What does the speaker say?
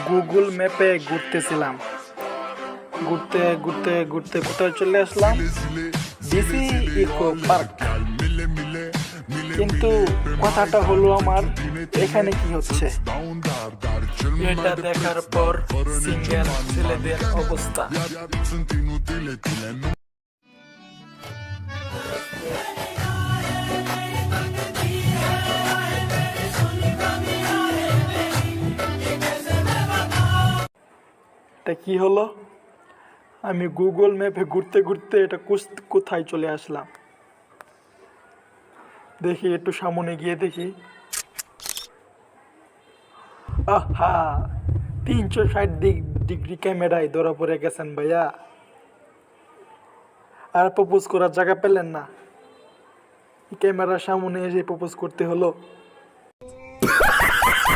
Google ম্যাপে ঘুরতেছিলাম, ঘুরতে ঘুরতে ঘুরতে কোথায় চলে আসলাম, ডিসি ইকো পার্ক। কিন্তু কথাটা হলো আমার, এখানে কি হচ্ছে? এটা দেখার পর সিঙ্গেল ছেলেদের অবস্থা। এটা কি হলো? আমি গুগল ম্যাপে ঘুরতে ঘুরতে এটা কোথায় চলে আসলাম। দেখি একটু সামনে গিয়ে দেখি। আহা, 360 ডিগ্রি ক্যামেরায় ধরা পড়ে গেছেন ভাইয়া। আর প্রপোজ করার জায়গা পেলেন না, ক্যামেরার সামনে এসে প্রপোজ করতে হলো।